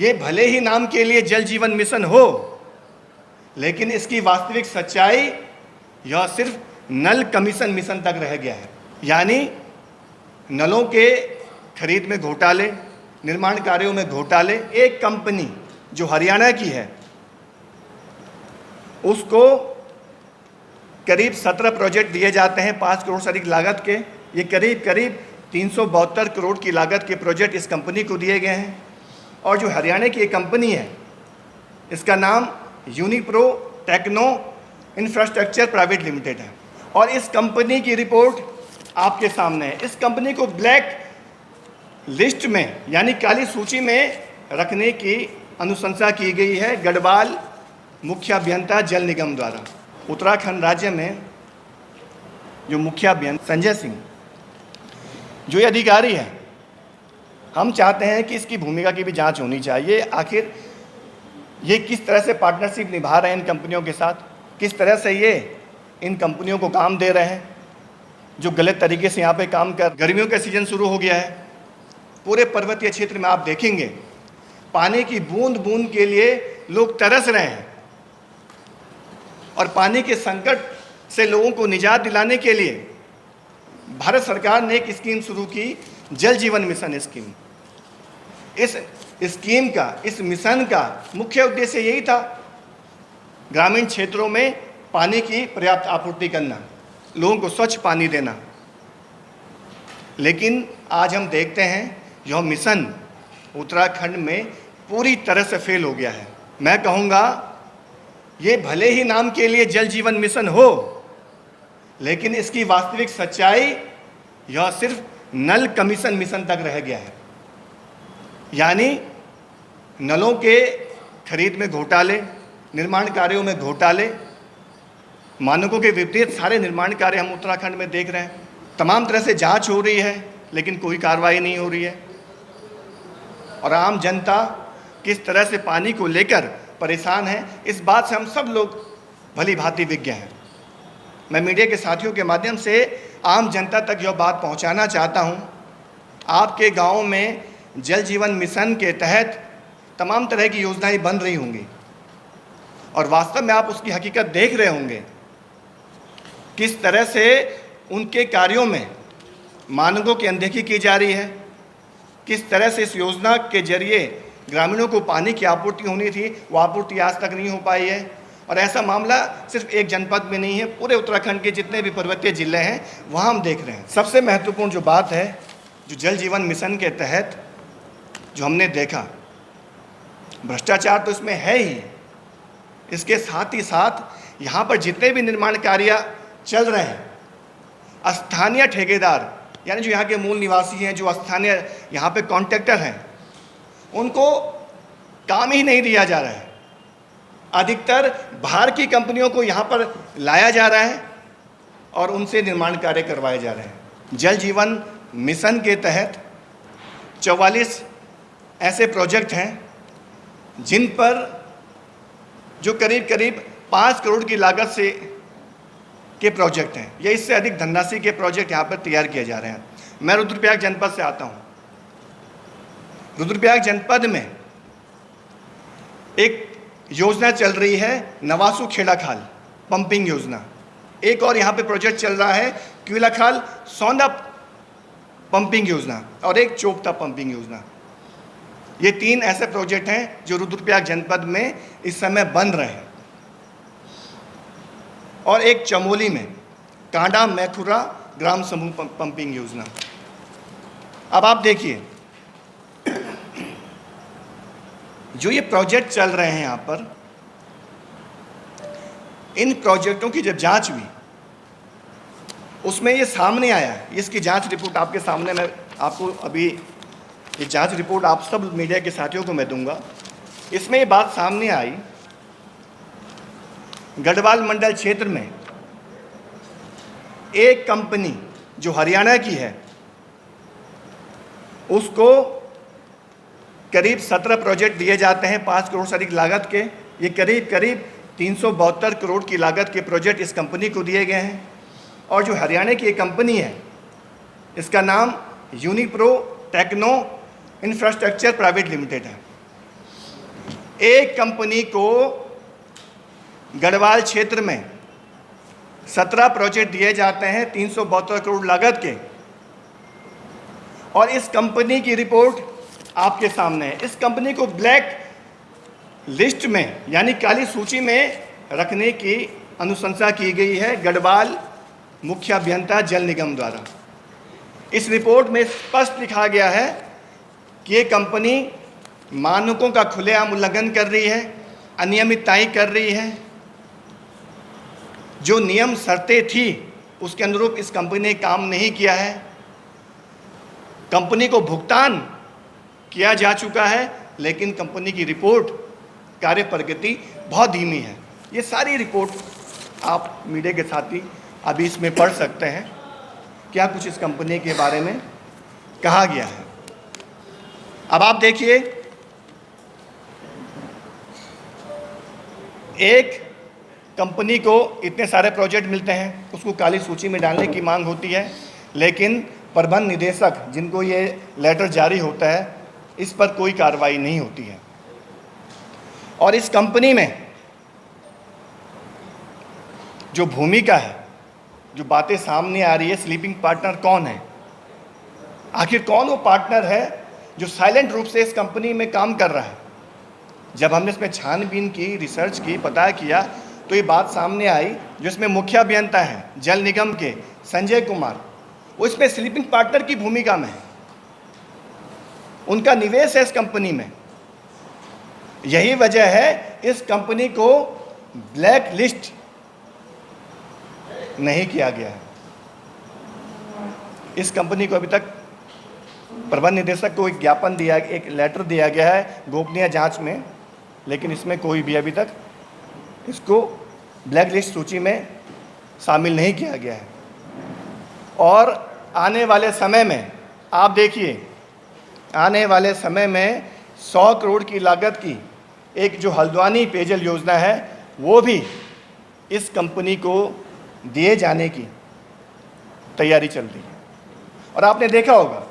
ये भले ही नाम के लिए जल जीवन मिशन हो, लेकिन इसकी वास्तविक सच्चाई यह सिर्फ नल कमीशन मिशन तक रह गया है। यानी नलों के खरीद में घोटाले, निर्माण कार्यों में घोटाले। एक कंपनी जो हरियाणा की है उसको करीब 17 प्रोजेक्ट दिए जाते हैं 5 करोड़ से अधिक लागत के। ये करीब 372 करोड़ की लागत के प्रोजेक्ट इस कंपनी को दिए गए हैं। और जो हरियाणा की एक कंपनी है, इसका नाम Unipro techno Infrastructure Private limited है। और इस कंपनी की रिपोर्ट आपके सामने है। इस कंपनी को ब्लैक लिस्ट में यानी काली सूची में रखने की अनुशंसा की गई है गढ़वाल मुख्य अभियंता जल निगम द्वारा। उत्तराखंड राज्य में जो मुख्य अभियंता संजय सिंह जो ये अधिकारी है, हम चाहते हैं कि इसकी भूमिका की भी जांच होनी चाहिए। आखिर ये किस तरह से पार्टनरशिप निभा रहे हैं इन कंपनियों के साथ, किस तरह से ये इन कंपनियों को काम दे रहे हैं जो गलत तरीके से यहाँ पे काम कर। गर्मियों का सीजन शुरू हो गया है, पूरे पर्वतीय क्षेत्र में आप देखेंगे पानी की बूंद बूंद के लिए लोग तरस रहे हैं। और पानी के संकट से लोगों को निजात दिलाने के लिए भारत सरकार ने एक स्कीम शुरू की, जल जीवन मिशन स्कीम। इस स्कीम का, इस मिशन का मुख्य उद्देश्य यही था, ग्रामीण क्षेत्रों में पानी की पर्याप्त आपूर्ति करना, लोगों को स्वच्छ पानी देना। लेकिन आज हम देखते हैं यह मिशन उत्तराखंड में पूरी तरह से फेल हो गया है। मैं कहूँगा ये भले ही नाम के लिए जल जीवन मिशन हो, लेकिन इसकी वास्तविक सच्चाई यह सिर्फ नल कमीशन मिशन तक रह गया है। यानी नलों के खरीद में घोटाले, निर्माण कार्यों में घोटाले, मानकों के विपरीत सारे निर्माण कार्य हम उत्तराखंड में देख रहे हैं। तमाम तरह से जांच हो रही है लेकिन कोई कार्रवाई नहीं हो रही है। और आम जनता किस तरह से पानी को लेकर परेशान है, इस बात से हम सब लोग भली भांति विज्ञ हैं। मैं मीडिया के साथियों के माध्यम से आम जनता तक यह बात पहुंचाना चाहता हूं, आपके गांव में जल जीवन मिशन के तहत तमाम तरह की योजनाएं बन रही होंगी और वास्तव में आप उसकी हकीकत देख रहे होंगे, किस तरह से उनके कार्यों में मानकों की अनदेखी की जा रही है, किस तरह से इस योजना के जरिए ग्रामीणों को पानी की आपूर्ति होनी थी वो आपूर्ति आज तक नहीं हो पाई है। और ऐसा मामला सिर्फ एक जनपद में नहीं है, पूरे उत्तराखंड के जितने भी पर्वतीय जिले हैं वहाँ हम देख रहे हैं। सबसे महत्वपूर्ण जो बात है, जो जल जीवन मिशन के तहत जो हमने देखा, भ्रष्टाचार तो इसमें है ही, इसके साथ ही साथ यहाँ पर जितने भी निर्माण कार्य चल रहे हैं, स्थानीय ठेकेदार यानी जो यहाँ के मूल निवासी हैं, जो स्थानीय यहाँ पे कॉन्ट्रैक्टर हैं, उनको काम ही नहीं दिया जा रहा है। अधिकतर बाहर की कंपनियों को यहाँ पर लाया जा रहा है और उनसे निर्माण कार्य करवाए जा रहे हैं। जल जीवन मिशन के तहत 44 ऐसे प्रोजेक्ट हैं जिन पर जो करीब 5 करोड़ की लागत से के प्रोजेक्ट हैं या इससे अधिक धनराशि के प्रोजेक्ट यहाँ पर तैयार किए जा रहे हैं। मैं रुद्रप्रयाग जनपद से आता हूँ। रुद्रप्रयाग जनपद में एक योजना चल रही है नवासू खेड़ाखाल पंपिंग योजना। एक और यहाँ पे प्रोजेक्ट चल रहा है क्यूलाखाल सौंदप पंपिंग योजना और एक चोपता पंपिंग योजना। ये 3 ऐसे प्रोजेक्ट हैं जो रुद्रप्रयाग जनपद में इस समय बन रहे हैं। और एक चमोली में कांडा मैखुरा ग्राम समूह पंपिंग योजना। अब आप देखिए, जो ये प्रोजेक्ट चल रहे हैं यहाँ पर, इन प्रोजेक्टों की जब जांच हुई उसमें ये सामने आया, इसकी जांच रिपोर्ट आपके सामने, मैं आपको अभी ये जांच रिपोर्ट आप सब मीडिया के साथियों को मैं दूंगा। इसमें ये बात सामने आई, गढ़वाल मंडल क्षेत्र में एक कंपनी जो हरियाणा की है उसको करीब 17 प्रोजेक्ट दिए जाते हैं 5 करोड़ से अधिक लागत के। ये करीब 372 करोड़ की लागत के प्रोजेक्ट इस कंपनी को दिए गए हैं। और जो हरियाणा की एक कंपनी है, इसका नाम Unipro techno Infrastructure Private limited है। एक कंपनी को गढ़वाल क्षेत्र में 17 प्रोजेक्ट दिए जाते हैं 372 करोड़ लागत के, और इस कंपनी की रिपोर्ट आपके सामने है। इस कंपनी को ब्लैक लिस्ट में यानी काली सूची में रखने की अनुशंसा की गई है गढ़वाल मुख्य अभियंता जल निगम द्वारा। इस रिपोर्ट में स्पष्ट लिखा गया है कि ये कंपनी मानकों का खुलेआम उल्लंघन कर रही है, अनियमितताएं कर रही है। जो नियम शर्तें थी उसके अनुरूप इस कंपनी ने काम नहीं किया है। कंपनी को भुगतान किया जा चुका है, लेकिन कंपनी की रिपोर्ट कार्य प्रगति बहुत धीमी है। ये सारी रिपोर्ट आप मीडिया के साथी अभी इसमें पढ़ सकते हैं, क्या कुछ इस कंपनी के बारे में कहा गया है। अब आप देखिए, एक कंपनी को इतने सारे प्रोजेक्ट मिलते हैं, उसको काली सूची में डालने की मांग होती है, लेकिन प्रबंध निदेशक जिनको ये लेटर जारी होता है, इस पर कोई कार्रवाई नहीं होती है। और इस कंपनी में जो भूमिका है, जो बातें सामने आ रही है, स्लीपिंग पार्टनर कौन है, आखिर कौन वो पार्टनर है जो साइलेंट रूप से इस कंपनी में काम कर रहा है। जब हमने इसमें छानबीन की, रिसर्च की, पता किया, तो ये बात सामने आई, जो इसमें मुख्य अभियंता हैं जल निगम के संजय कुमार, वो इसमें स्लीपिंग पार्टनर की भूमिका में है। उनका निवेश है इस कंपनी में। यही वजह है इस कंपनी को ब्लैक लिस्ट नहीं किया गया है। इस कंपनी को अभी तक प्रबंध निदेशक को एक ज्ञापन दिया, एक लेटर दिया गया है गोपनीय जांच में, लेकिन इसमें कोई भी अभी तक इसको ब्लैक लिस्ट सूची में शामिल नहीं किया गया है। और आने वाले समय में आप देखिए, आने वाले समय में 100 करोड़ की लागत की एक जो हल्द्वानी पेयजल योजना है, वो भी इस कंपनी को दिए जाने की तैयारी चल रही है। और आपने देखा होगा,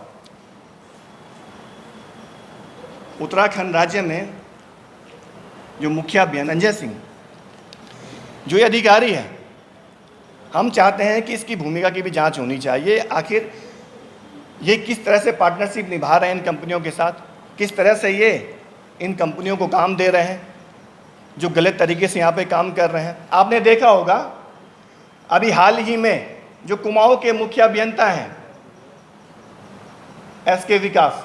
उत्तराखंड राज्य में जो मुखिया संजय सिंह, जो ये अधिकारी है, हम चाहते हैं कि इसकी भूमिका की भी जांच होनी चाहिए। आखिर ये किस तरह से पार्टनरशिप निभा रहे हैं इन कंपनियों के साथ, किस तरह से ये इन कंपनियों को काम दे रहे हैं जो गलत तरीके से यहाँ पे काम कर रहे हैं। आपने देखा होगा अभी हाल ही में जो कुमाऊं के मुख्य अभियंता हैं SK विकास,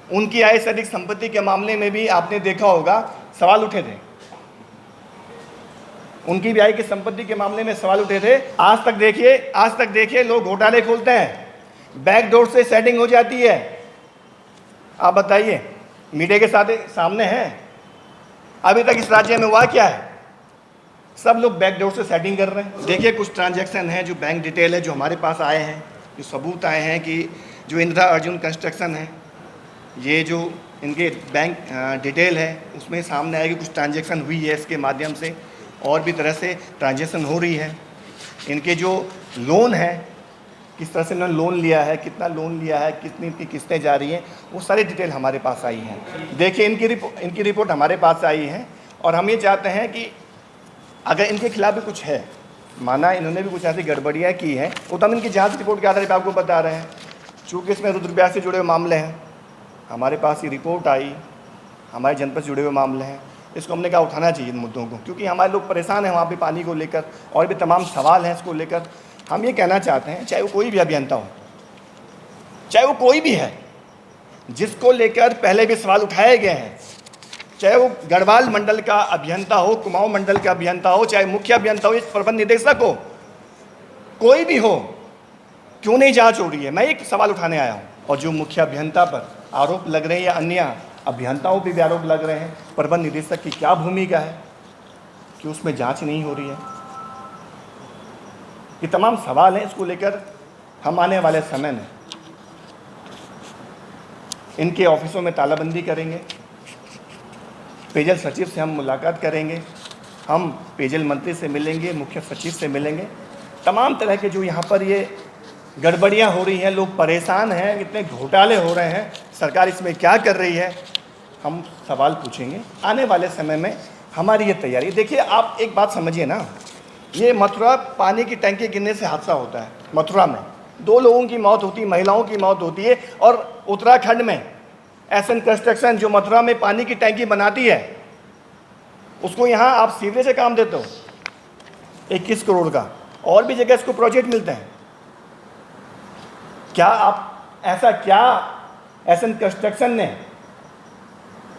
उनकी आय से अधिक संपत्ति के मामले में भी आपने देखा होगा सवाल उठे थे। उनकी भी आय की संपत्ति के मामले में सवाल उठे थे। आज तक देखिए लोग घोटाले खोलते हैं, बैकडोर से सेटिंग हो जाती है। आप बताइए, मीडिया के साथ सामने है, अभी तक इस राज्य में हुआ क्या है? सब लोग बैकडोर से सेटिंग कर रहे हैं। देखिए, कुछ ट्रांजैक्शन है, जो बैंक डिटेल है, जो हमारे पास आए हैं, जो सबूत आए हैं कि जो इंदिरा अर्जुन कंस्ट्रक्शन है, ये जो इनके बैंक डिटेल है, उसमें सामने आएगी कुछ ट्रांजैक्शन हुई है इसके माध्यम से, और भी तरह से ट्रांजैक्शन हो रही है। इनके जो लोन है, किस तरह से इन्होंने लोन लिया है, कितना लोन लिया है, कितनी इनकी किस्तें जा रही हैं, वो सारी डिटेल हमारे पास आई हैं। देखिए, इनकी रिपोर्ट हमारे पास आई है, और हम ये चाहते हैं कि अगर इनके खिलाफ भी कुछ है, माना इन्होंने भी कुछ ऐसी गड़बड़ियाँ की हैं, वो तो हम इनकी जाँच रिपोर्ट के आधार पर आपको बता रहे हैं। चूँकि इसमें रुद्रप्रयाग से जुड़े हुए मामले हैं, हमारे पास ये रिपोर्ट आई, हमारे जनपद से जुड़े हुए मामले हैं, इसको हमने कहा उठाना चाहिए इन मुद्दों को, क्योंकि हमारे लोग परेशान हैं वहाँ पे पानी को लेकर, और भी तमाम सवाल हैं इसको लेकर। हम ये कहना चाहते हैं, चाहे वो कोई भी अभियंता हो, चाहे वो कोई भी है जिसको लेकर पहले भी सवाल उठाए गए हैं, चाहे वो गढ़वाल मंडल का अभियंता हो, कुमाऊं मंडल का अभियंता हो, चाहे मुख्य अभियंता हो, प्रबंध निदेशक हो, कोई भी हो, क्यों नहीं जांच हो रही है? मैं एक सवाल उठाने आया हूँ। और जो मुख्य अभियंता पर आरोप लग रहे हैं या अन्य अभियंताओं पर भी आरोप लग रहे हैं, प्रबंध निदेशक की क्या भूमिका है कि उसमें जांच नहीं हो रही है? ये तमाम सवाल हैं, इसको लेकर हम आने वाले समय में इनके ऑफिसों में तालाबंदी करेंगे, पेयजल सचिव से हम मुलाकात करेंगे, हम पेयजल मंत्री से मिलेंगे, मुख्य सचिव से मिलेंगे। तमाम तरह के जो यहाँ पर ये गड़बड़ियाँ हो रही हैं, लोग परेशान हैं, इतने घोटाले हो रहे हैं, सरकार इसमें क्या कर रही है, हम सवाल पूछेंगे। आने वाले समय में हमारी ये तैयारी। देखिए, आप एक बात समझिए ना, ये मथुरा पानी की टंकी गिरने से हादसा होता है। मथुरा में 2 लोगों की मौत होती है, महिलाओं की मौत होती है। और उत्तराखंड में एसन कंस्ट्रक्शन जो मथुरा में पानी की टंकी बनाती है, उसको यहाँ आप सीवरेज से काम देते हो 21 करोड़ का। और भी जगह इसको प्रोजेक्ट मिलते हैं। क्या आप ऐसा, क्या एसन कंस्ट्रक्शन ने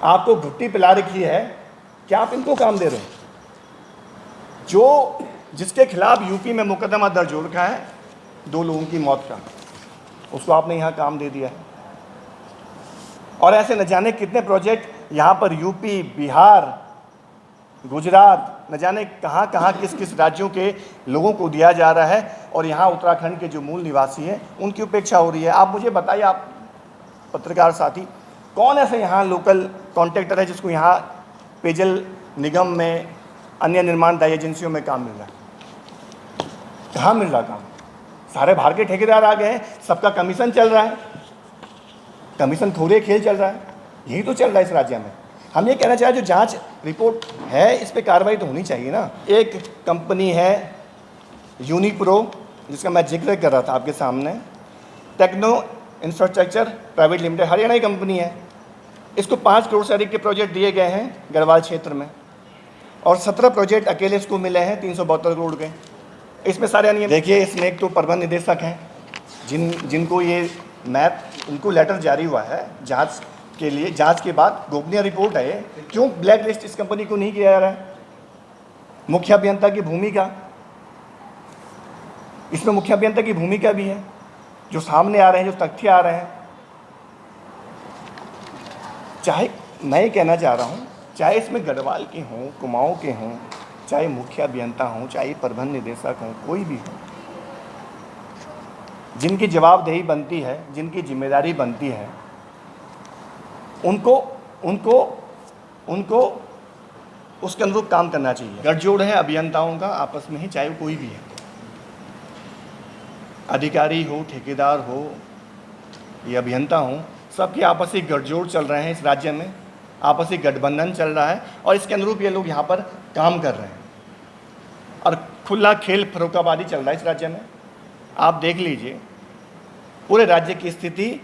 आपको घुट्टी पिला रखी है? क्या आप इनको काम दे रहे हो? जिसके खिलाफ यूपी में मुकदमा दर्ज हो रखा है 2 लोगों की मौत का, उसको आपने यहाँ काम दे दिया है। और ऐसे न जाने कितने प्रोजेक्ट यहाँ पर यूपी, बिहार, गुजरात, न जाने कहाँ कहाँ किस किस राज्यों के लोगों को दिया जा रहा है। और यहाँ उत्तराखंड के जो मूल निवासी हैं उनकी उपेक्षा हो रही है। आप मुझे बताइए, आप पत्रकार साथी, कौन ऐसे यहाँ लोकल कॉन्ट्रैक्टर है जिसको यहाँ पेयजल निगम में, अन्य निर्माणदायी एजेंसियों में काम मिल रहा है? कहाँ मिल रहा काम? सारे बाहर के ठेकेदार आ गए हैं, सबका कमीशन चल रहा है, कमीशन खोरे खेल चल रहा है। यही तो चल रहा है इस राज्य में। हम ये कहना चाहें, जो जांच रिपोर्ट है इस पर कार्रवाई तो होनी चाहिए ना। एक कंपनी है यूनिप्रो, जिसका मैं जिक्र कर रहा था आपके सामने, Techno Infrastructure Private Limited, Haryana की कंपनी है। इसको 5 करोड़ से अधिक के प्रोजेक्ट दिए गए हैं गढ़वाल क्षेत्र में, और 17 प्रोजेक्ट अकेले इसको मिले हैं 372 करोड़ के। इसमें सारे अनियम देखिए। इसमें एक तो प्रबंध निदेशक हैं जिनको ये मैप, उनको लेटर जारी हुआ है जांच के लिए। जांच के बाद गोपनीय रिपोर्ट है। क्यों ब्लैक लिस्ट इस कंपनी को नहीं किया जा रहा है? मुख्य अभियंता की भूमिका, इसमें मुख्य अभियंता की भूमिका भी है। जो सामने आ रहे हैं, जो तथ्य आ रहे हैं, चाहे मैं ये कहना चाह रहा हूँ, चाहे इसमें गढ़वाल के हों, कुमाऊं के हों, चाहे मुख्य अभियंता हों, चाहे प्रबंध निदेशक हों, कोई भी हो, जिनकी जवाबदेही बनती है, जिनकी जिम्मेदारी बनती है, उनको उनको उनको उसके अनुरूप काम करना चाहिए। गठजोड़ है अभियंताओं का आपस में ही, चाहे वो कोई भी है, अधिकारी हो, ठेकेदार हो, ये अभियंता हो, सबके आपसी गठजोड़ चल रहे हैं इस राज्य में, आपसी गठबंधन चल रहा है। और इसके अनुरूप ये लोग यहाँ पर काम कर रहे हैं। और खुला खेल फरोखाबादी चल रहा है इस राज्य में। आप देख लीजिए पूरे राज्य की स्थिति,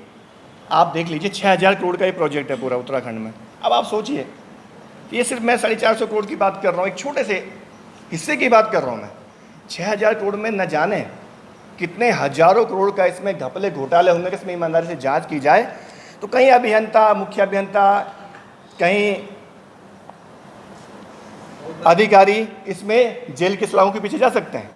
आप देख लीजिए। 6000 करोड़ का ये प्रोजेक्ट है पूरा उत्तराखंड में। अब आप सोचिए, ये सिर्फ मैं 450 करोड़ की बात कर रहा हूँ, एक छोटे से हिस्से की बात कर रहा हूँ मैं। 6000 करोड़ में न जाने कितने हजारों करोड़ का इसमें घपले घोटाले होंगे। इसमें ईमानदारी से जांच की जाए तो कहीं अभियंता, मुख्य अभियंता, कहीं अधिकारी इसमें जेल की सलाहों के पीछे जा सकते हैं।